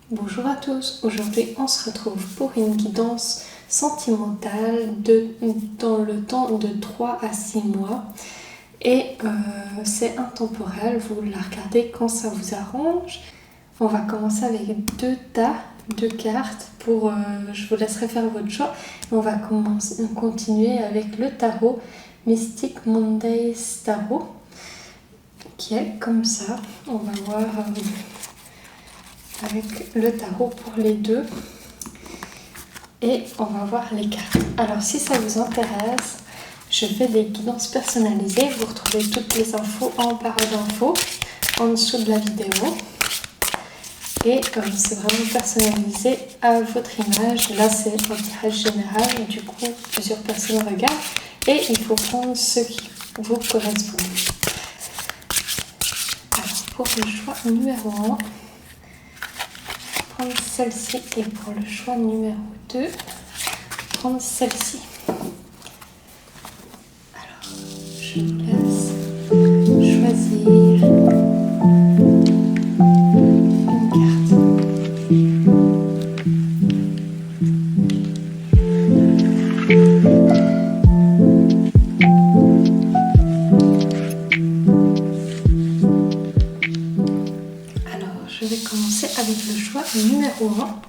Bonjour à tous, aujourd'hui on se retrouve pour une guidance sentimentale dans le temps de 3 à 6 mois et c'est intemporel, vous la regardez quand ça vous arrange. On va commencer avec deux cartes, je vous laisserai faire votre choix. On va continuer avec le tarot Mystic Mondays Tarot qui est comme ça. On va voir avec le tarot pour les deux et on va voir les cartes. Alors si ça vous intéresse, je fais des guidances personnalisées, vous retrouvez toutes les infos en barre d'infos en dessous de la vidéo et c'est vraiment personnalisé à votre image. Là c'est un tirage général, du coup plusieurs personnes regardent et il faut prendre ce qui vous correspond. Alors pour le choix numéro 1, prendre celle-ci et pour le choix numéro 2, prendre celle-ci. Alors, je vous laisse choisir une carte. Alors, je vais commencer avec le choix numéro 1.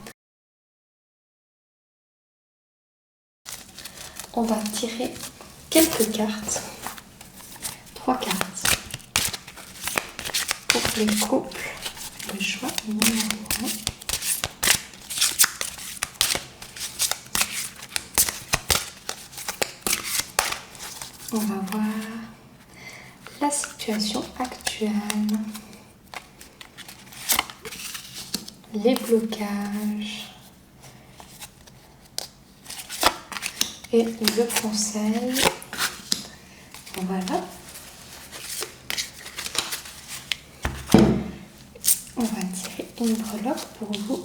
On va tirer quelques cartes, 3 cartes, pour les couples. Le choix numéro 1. On va voir la situation actuelle, les blocages et le conseil. Voilà. On va tirer une breloque pour vous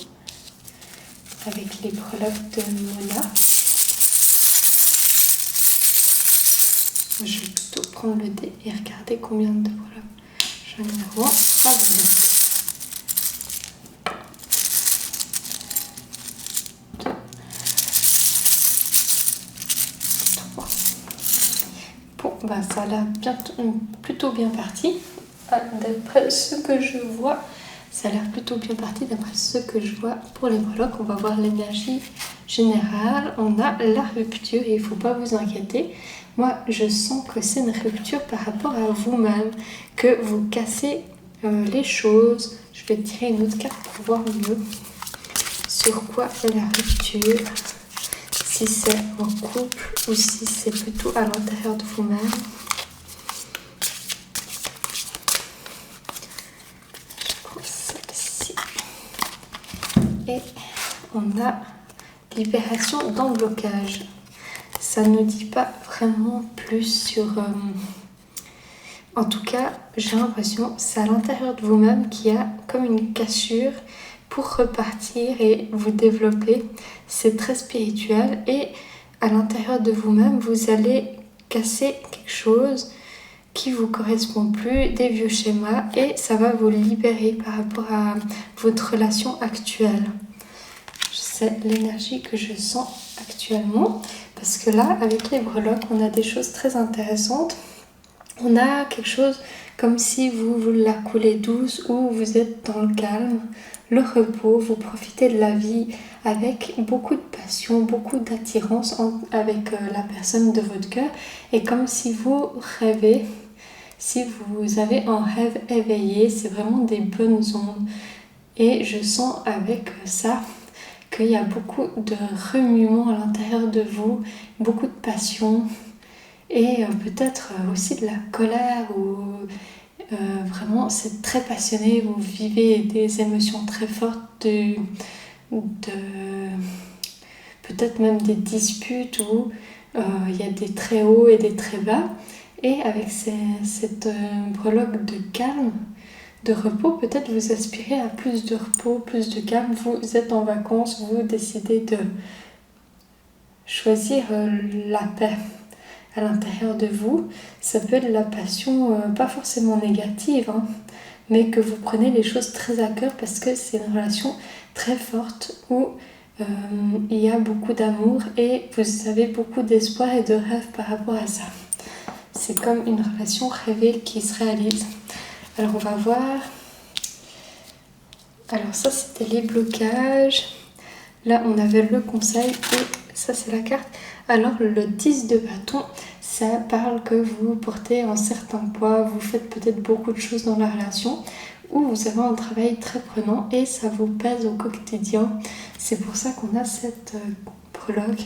avec les breloques de Mona. Je vais plutôt prendre le dé et regarder combien de breloques j'en ai. 1 à 2, 3. Bon, bah ça a l'air plutôt bien parti. D'après ce que je vois, ça a l'air plutôt bien parti d'après ce que je vois pour les breloques. On va voir l'énergie générale. On a la rupture et il ne faut pas vous inquiéter. Moi, je sens que c'est une rupture par rapport à vous-même, que vous cassez les choses. Je vais tirer une autre carte pour voir mieux sur quoi est la rupture. Si c'est en couple ou si c'est plutôt à l'intérieur de vous-même. Et on a libération dans le blocage. Ça ne dit pas vraiment plus sur... En tout cas, j'ai l'impression que c'est à l'intérieur de vous-même qu'il y a comme une cassure pour repartir et vous développer. C'est très spirituel et à l'intérieur de vous-même, vous allez casser quelque chose qui vous correspond plus, des vieux schémas et ça va vous libérer par rapport à votre relation actuelle. C'est l'énergie que je sens actuellement parce que là, avec les breloques, on a des choses très intéressantes. On a quelque chose comme si vous la coulez douce ou vous êtes dans le calme, le repos, vous profitez de la vie avec beaucoup de passion, beaucoup d'attirance avec la personne de votre cœur et comme si vous rêvez. Si vous avez un rêve éveillé, c'est vraiment des bonnes ondes. Et je sens avec ça qu'il y a beaucoup de remuements à l'intérieur de vous, beaucoup de passion et peut-être aussi de la colère ou vraiment c'est très passionné, vous vivez des émotions très fortes, peut-être même des disputes où il y a des très hauts et des très bas. Et avec cette breloque de calme, de repos, peut-être vous aspirez à plus de repos, plus de calme. Vous êtes en vacances, vous décidez de choisir la paix à l'intérieur de vous. Ça peut être la passion, pas forcément négative, hein, mais que vous prenez les choses très à cœur parce que c'est une relation très forte où il y a beaucoup d'amour et vous avez beaucoup d'espoir et de rêve par rapport à ça. C'est comme une relation rêvée qui se réalise. Alors on va voir. Alors ça c'était les blocages. Là on avait le conseil et ça c'est la carte. Alors le 10 de bâton, ça parle que vous portez un certain poids, vous faites peut-être beaucoup de choses dans la relation ou vous avez un travail très prenant et ça vous pèse au quotidien. C'est pour ça qu'on a cette prologue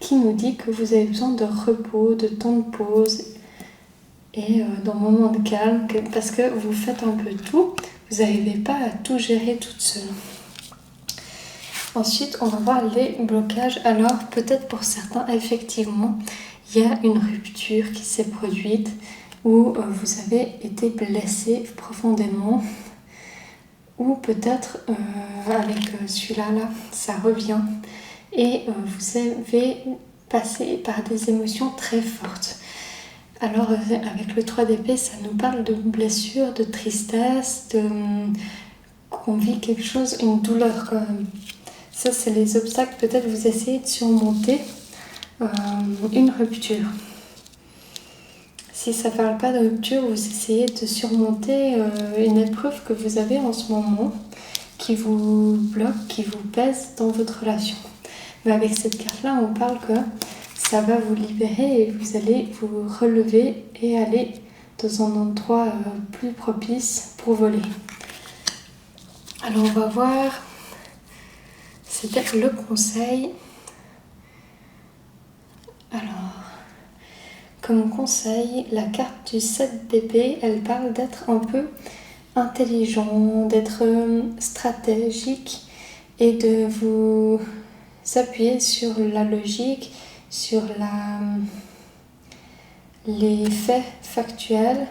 qui nous dit que vous avez besoin de repos, de temps de pause et d'un moment de calme parce que vous faites un peu tout, vous n'arrivez pas à tout gérer toute seule. Ensuite, on va voir les blocages. Alors, peut-être pour certains, effectivement, il y a une rupture qui s'est produite où vous avez été blessé profondément ou peut-être avec celui-là, ça revient et vous avez passé par des émotions très fortes. Alors, avec le 3 d'épée, ça nous parle de blessures, de tristesse, qu'on vit quelque chose, une douleur quand même. Ça, c'est les obstacles. Peut-être vous essayez de surmonter une rupture. Si ça ne parle pas de rupture, vous essayez de surmonter une épreuve que vous avez en ce moment qui vous bloque, qui vous pèse dans votre relation. Mais avec cette carte-là, on parle que ça va vous libérer et vous allez vous relever et aller dans un endroit plus propice pour voler. Alors, on va voir... C'était le conseil. Alors, comme conseil, la carte du 7 d'épée, elle parle d'être un peu intelligent, d'être stratégique et de vous appuyer sur la logique, sur les faits factuels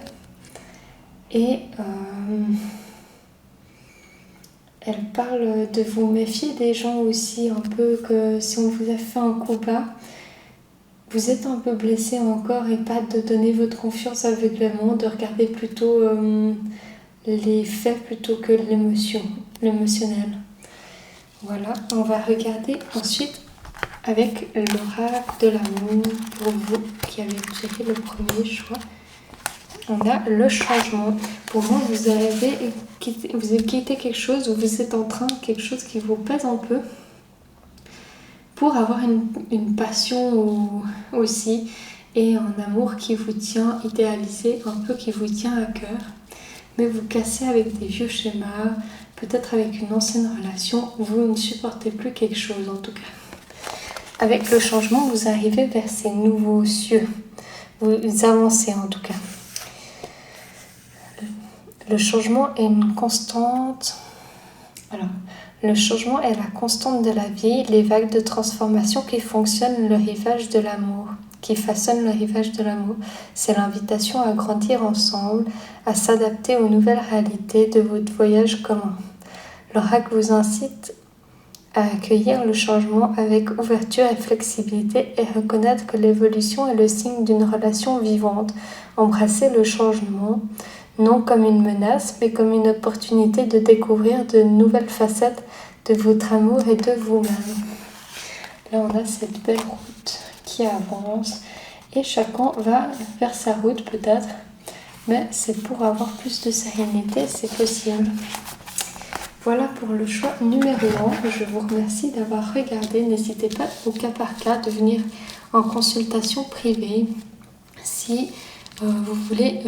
et elle parle de vous méfier des gens aussi, un peu que si on vous a fait un coup bas, vous êtes un peu blessé encore et pas de donner votre confiance aveuglément, de regarder plutôt les faits plutôt que l'émotionnel. Voilà, on va regarder ensuite avec l'oracle de l'amour pour vous qui avez fait le premier choix. On a le changement. Pour moi, vous avez quitté quelque chose ou vous êtes en train de quelque chose qui vous pèse un peu pour avoir une passion aussi et un amour qui vous tient idéalisé, un peu qui vous tient à cœur. Mais vous cassez avec des vieux schémas, peut-être avec une ancienne relation, vous ne supportez plus quelque chose en tout cas. Avec le changement, vous arrivez vers ces nouveaux cieux. Vous avancez en tout cas. Le changement est une constante. Alors, le changement est la constante de la vie, les vagues de transformation qui façonnent le rivage de l'amour. C'est l'invitation à grandir ensemble, à s'adapter aux nouvelles réalités de votre voyage commun. L'oracle vous incite à accueillir le changement avec ouverture et flexibilité et reconnaître que l'évolution est le signe d'une relation vivante. Embrassez le changement, non comme une menace, mais comme une opportunité de découvrir de nouvelles facettes de votre amour et de vous-même. Là, on a cette belle route qui avance et chacun va vers sa route peut-être, mais c'est pour avoir plus de sérénité, c'est possible. Voilà pour le choix numéro 1. Je vous remercie d'avoir regardé. N'hésitez pas au cas par cas de venir en consultation privée si vous voulez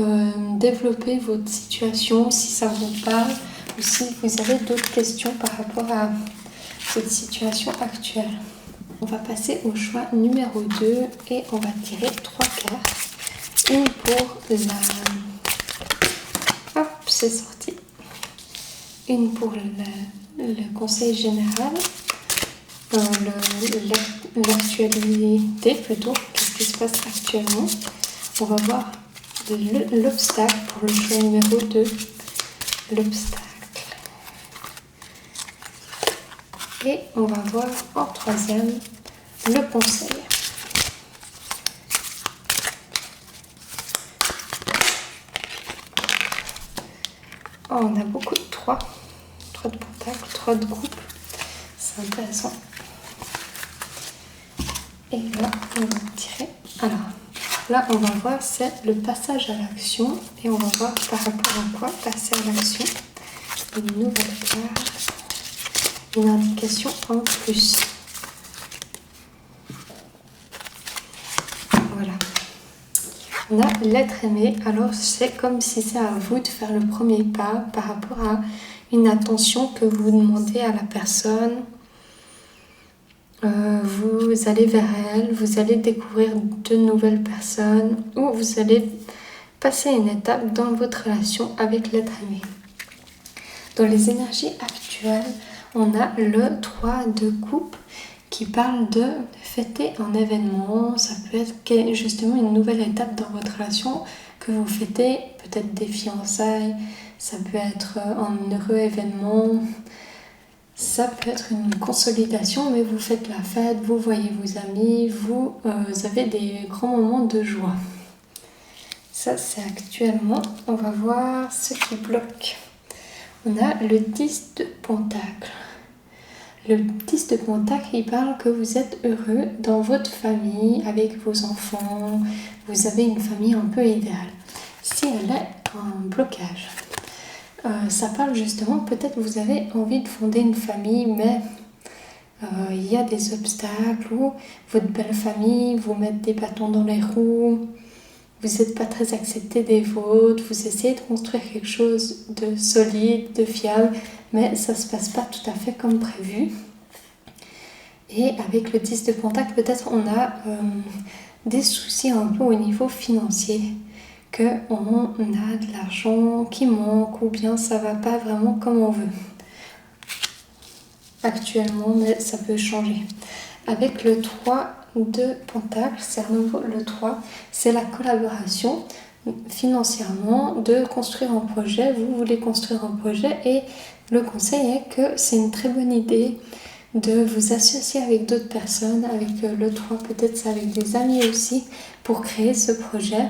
développer votre situation, si ça vous parle ou si vous avez d'autres questions par rapport à cette situation actuelle. On va passer au choix numéro 2 et on va tirer 3 cartes. Une pour la... Hop, c'est sorti. Une pour le conseil général, l'actualité plutôt, qu'est-ce qui se passe actuellement. On va voir l'obstacle pour le choix numéro 2, l'obstacle. Et on va voir en troisième le conseil. Oh, on a beaucoup de 3. 3 de pentacles, 3 de couple. C'est intéressant. Et là, on va tirer. Alors, là, on va voir, c'est le passage à l'action. Et on va voir par rapport à quoi passer à l'action. Une nouvelle carte. Une indication en plus. Voilà. On a l'être aimé. Alors, c'est comme si c'est à vous de faire le premier pas par rapport à une attention que vous demandez à la personne. Vous allez vers elle, vous allez découvrir de nouvelles personnes ou vous allez passer une étape dans votre relation avec l'être aimé. Dans les énergies actuelles, on a le 3 de coupe qui parle de fêter un événement. Ça peut être justement une nouvelle étape dans votre relation que vous fêtez, peut-être des fiançailles, ça peut être un heureux événement. Ça peut être une consolidation, mais vous faites la fête, vous voyez vos amis, vous avez des grands moments de joie. Ça, c'est actuellement. On va voir ce qui bloque. On a le 10 de pentacles. Le 10 de pentacles, il parle que vous êtes heureux dans votre famille, avec vos enfants. Vous avez une famille un peu idéale. Si elle est un blocage, ça parle justement, peut-être vous avez envie de fonder une famille, mais il y a des obstacles ou votre belle famille vous met des bâtons dans les roues, vous n'êtes pas très accepté des vôtres, vous essayez de construire quelque chose de solide, de fiable, mais ça ne se passe pas tout à fait comme prévu. Et avec le 10 de pentacle, peut-être on a des soucis un peu au niveau financier, qu'on a de l'argent qui manque ou bien ça va pas vraiment comme on veut actuellement, mais ça peut changer. Avec le 3 de pentacle, c'est à nouveau le 3, c'est la collaboration financièrement, de construire un projet. Vous voulez construire un projet et le conseil est que c'est une très bonne idée de vous associer avec d'autres personnes. Avec le 3, peut-être c'est avec des amis aussi, pour créer ce projet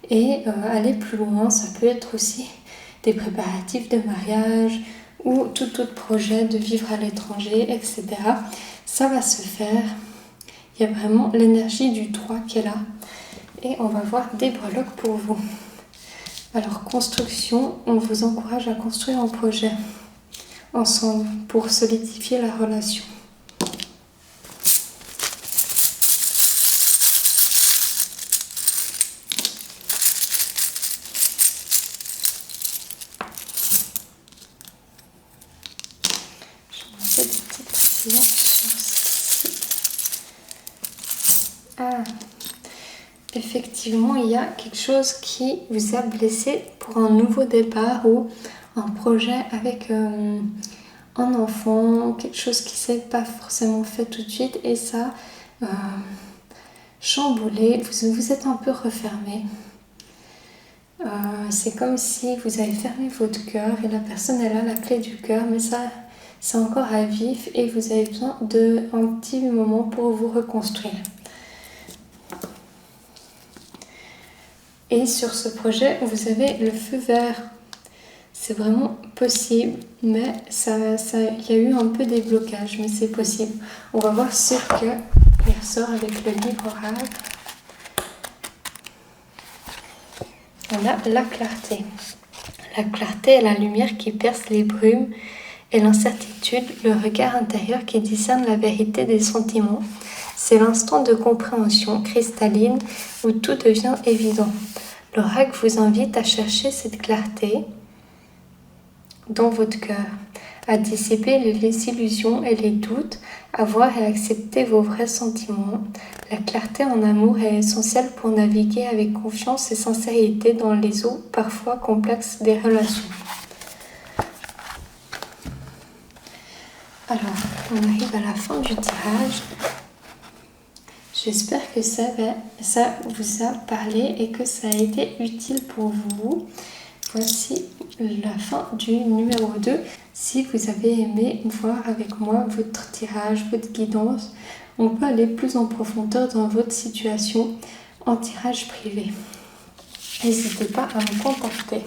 et aller plus loin. Ça peut être aussi des préparatifs de mariage ou tout autre projet de vivre à l'étranger, etc. Ça va se faire. Il y a vraiment l'énergie du 3 qui est là. Et on va voir des breloques pour vous. Alors, construction, on vous encourage à construire un projet ensemble pour solidifier la relation. Je vais mettre des petites précisions sur ceci. Ah, effectivement, il y a quelque chose qui vous a blessé pour un nouveau départ ou un projet avec un enfant, quelque chose qui ne s'est pas forcément fait tout de suite et ça chamboulé, vous êtes un peu refermé. C'est comme si vous avez fermé votre cœur et la personne elle a la clé du cœur, mais ça c'est encore à vif et vous avez besoin d'un petit moment pour vous reconstruire. Et sur ce projet, vous avez le feu vert. C'est vraiment possible, mais il y a eu un peu des blocages, mais c'est possible. On va voir ce qu'il ressort avec le livre oracle. On a la clarté. La clarté est la lumière qui perce les brumes et l'incertitude, le regard intérieur qui discerne la vérité des sentiments. C'est l'instant de compréhension cristalline où tout devient évident. L'oracle vous invite à chercher cette clarté dans votre cœur, à dissiper les illusions et les doutes, à voir et accepter vos vrais sentiments. La clarté en amour est essentielle pour naviguer avec confiance et sincérité dans les eaux parfois complexes des relations. Alors, on arrive à la fin du tirage. J'espère que ça vous a parlé et que ça a été utile pour vous. Voici la fin du numéro 2. Si vous avez aimé voir avec moi votre tirage, votre guidance, on peut aller plus en profondeur dans votre situation en tirage privé. N'hésitez pas à me contacter.